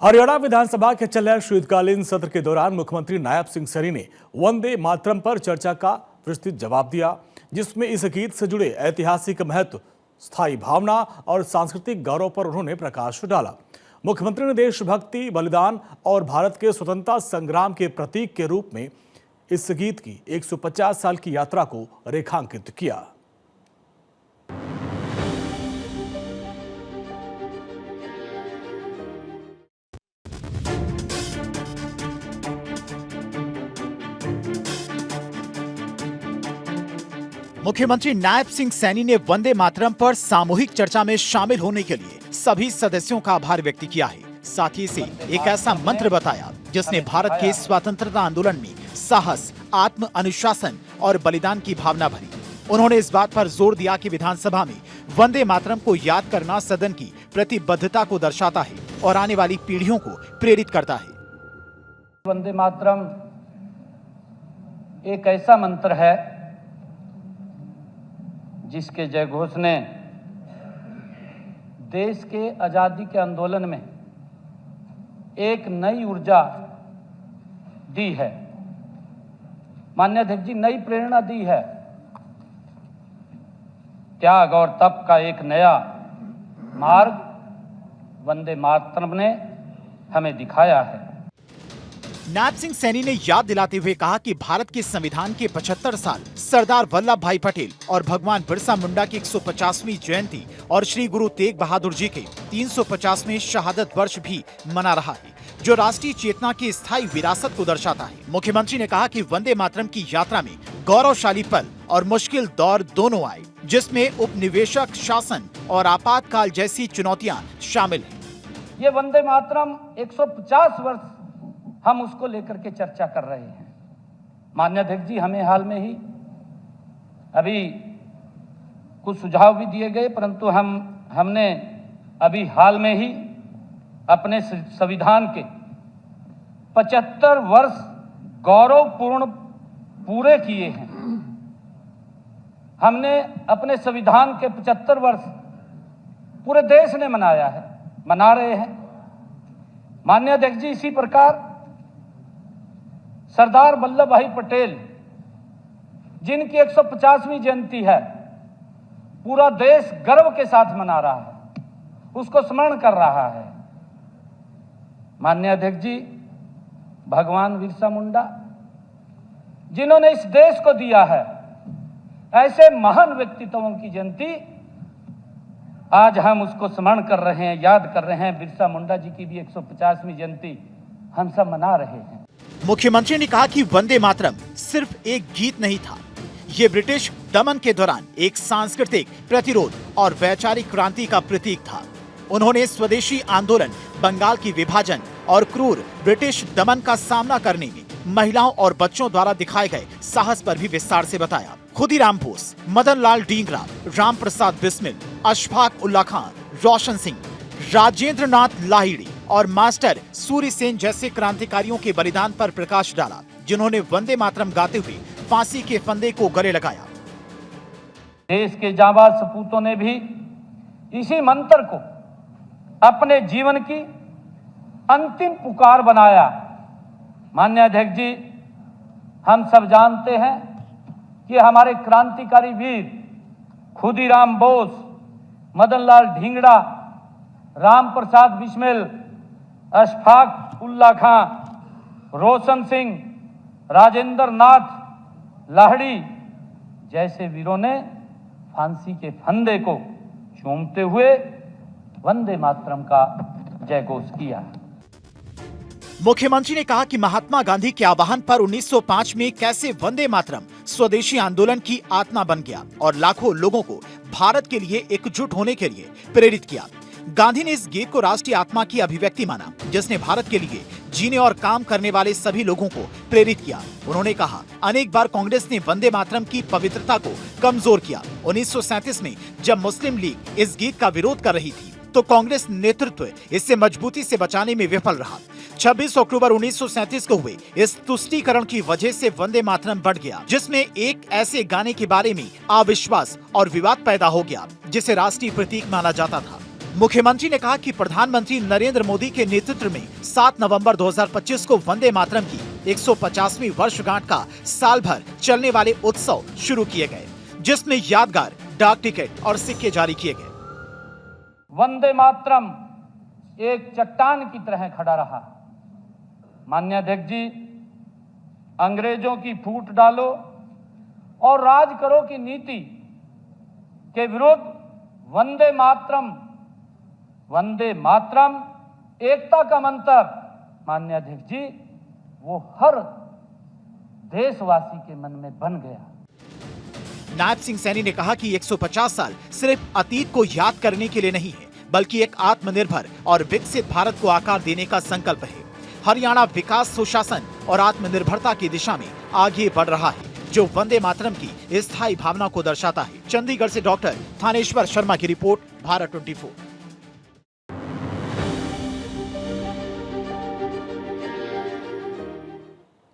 हरियाणा विधानसभा के चल रहे शीतकालीन सत्र के दौरान मुख्यमंत्री नायब सिंह सैनी ने वंदे मातरम पर चर्चा का विस्तृत जवाब दिया, जिसमें इस गीत से जुड़े ऐतिहासिक महत्व, स्थायी भावना और सांस्कृतिक गौरव पर उन्होंने प्रकाश डाला। मुख्यमंत्री ने देशभक्ति, बलिदान और भारत के स्वतंत्रता संग्राम के प्रतीक के रूप में इस गीत की 150 साल की यात्रा को रेखांकित किया। मुख्यमंत्री नायब सिंह सैनी ने वंदे मातरम पर सामूहिक चर्चा में शामिल होने के लिए सभी सदस्यों का आभार व्यक्त किया है। साथ ही इसे एक ऐसा मंत्र बताया जिसने भारत के स्वतंत्रता आंदोलन में साहस, आत्म अनुशासन और बलिदान की भावना भरी। उन्होंने इस बात पर जोर दिया कि विधानसभा में वंदे मातरम को याद करना सदन की प्रतिबद्धता को दर्शाता है और आने वाली पीढ़ियों को प्रेरित करता है। वंदे मातरम एक ऐसा मंत्र है जिसके जयघोष ने देश के आजादी के आंदोलन में एक नई ऊर्जा दी है। माननीय अध्यक्ष जी, नई प्रेरणा दी है। त्याग और तप का एक नया मार्ग वंदे मातरम ने हमें दिखाया है। नायब सिंह सैनी ने याद दिलाते हुए कहा कि भारत के संविधान के 75 साल, सरदार वल्लभ भाई पटेल और भगवान बिरसा मुंडा की 150वीं जयंती और श्री गुरु तेग बहादुर जी के 350वें शहादत वर्ष भी मना रहा है, जो राष्ट्रीय चेतना की स्थायी विरासत को दर्शाता है। मुख्यमंत्री ने कहा कि वंदे मातरम की यात्रा में गौरवशाली पल और मुश्किल दौर दोनों आए, जिसमें उपनिवेशक शासन और आपातकाल जैसी चुनौतियां शामिल हैं। ये वंदे मातरम 150 वर्ष हम उसको लेकर के चर्चा कर रहे हैं। माननीय अध्यक्ष जी, हमें हाल में ही अभी कुछ सुझाव भी दिए गए, परंतु हमने अभी हाल में ही अपने संविधान के 75 वर्ष गौरवपूर्ण पूरे किए हैं। हमने अपने संविधान के 75 वर्ष पूरे देश ने मनाया है, मना रहे हैं। माननीय अध्यक्ष जी, इसी प्रकार सरदार वल्लभ भाई पटेल जिनकी 150वीं जयंती है, पूरा देश गर्व के साथ मना रहा है, उसको स्मरण कर रहा है। माननीय अध्यक्ष जी, भगवान बिरसा मुंडा जिन्होंने इस देश को दिया है, ऐसे महान व्यक्तित्वों की जयंती आज हम उसको स्मरण कर रहे हैं, याद कर रहे हैं। बिरसा मुंडा जी की भी 150वीं जयंती हम सब मना रहे हैं। मुख्यमंत्री ने कहा कि वंदे मातरम सिर्फ एक गीत नहीं था, ये ब्रिटिश दमन के दौरान एक सांस्कृतिक प्रतिरोध और वैचारिक क्रांति का प्रतीक था। उन्होंने स्वदेशी आंदोलन, बंगाल की विभाजन और क्रूर ब्रिटिश दमन का सामना करने में महिलाओं और बच्चों द्वारा दिखाए गए साहस पर भी विस्तार से बताया। खुदीराम बोस, मदन लाल डींगरा, राम प्रसाद बिस्मिल, अशफाक उल्ला खान, रोशन सिंह, राजेंद्र नाथ लाहिड़ी और मास्टर सूर्य सेन जैसे क्रांतिकारियों के बलिदान पर प्रकाश डाला, जिन्होंने वंदे मातरम गाते हुए फांसी के फंदे को गले लगाया। देश के जांबाज सपूतों ने भी इसी मंत्र को अपने जीवन की अंतिम पुकार बनाया। माननीय अध्यक्ष जी, हम सब जानते हैं कि हमारे क्रांतिकारी वीर खुदीराम बोस, मदन लाल ढींगड़ा, राम प्रसाद बिस्मिल, अशफाक उल्ला खां, रोशन सिंह, राजेंद्र नाथ लाहिड़ी जैसे वीरों ने फांसी के फंदे को चूमते हुए वंदे मातरम का जयघोष किया। मुख्यमंत्री ने कहा कि महात्मा गांधी के आह्वान पर 1905 में कैसे वंदे मातरम स्वदेशी आंदोलन की आत्मा बन गया और लाखों लोगों को भारत के लिए एकजुट होने के लिए प्रेरित किया। गांधी ने इस गीत को राष्ट्रीय आत्मा की अभिव्यक्ति माना, जिसने भारत के लिए जीने और काम करने वाले सभी लोगों को प्रेरित किया। उन्होंने कहा, अनेक बार कांग्रेस ने वंदे मातरम की पवित्रता को कमजोर किया। 1937 में जब मुस्लिम लीग इस गीत का विरोध कर रही थी, तो कांग्रेस नेतृत्व इसे मजबूती से बचाने में विफल रहा। 26 अक्टूबर 1937 को हुए इस तुष्टीकरण की वजह से वंदे मातरम बढ़ गया, जिसमें एक ऐसे गाने के बारे में अविश्वास और विवाद पैदा हो गया जिसे राष्ट्रीय प्रतीक माना जाता था। मुख्यमंत्री ने कहा कि प्रधानमंत्री नरेंद्र मोदी के नेतृत्व में 7 नवंबर 2025 को वंदे मातरम की 150वीं वर्षगांठ का साल भर चलने वाले उत्सव शुरू किए गए, जिसमें यादगार डाक टिकट और सिक्के जारी किए गए। वंदे मातरम एक चट्टान की तरह खड़ा रहा। माननीय अध्यक्ष जी, अंग्रेजों की फूट डालो और राज करो की नीति के विरुद्ध वंदे मातरम एकता का मंत्र, माननीय अध्यक्ष जी, वो हर देशवासी के मन में बन गया। नायब सिंह सैनी ने कहा कि 150 साल सिर्फ अतीत को याद करने के लिए नहीं है, बल्कि एक आत्मनिर्भर और विकसित भारत को आकार देने का संकल्प है। हरियाणा विकास, सुशासन और आत्मनिर्भरता की दिशा में आगे बढ़ रहा है, जो वंदे मातरम की स्थायी भावना को दर्शाता है। चंडीगढ़ से डॉक्टर थानेश्वर शर्मा की रिपोर्ट, भारत 24।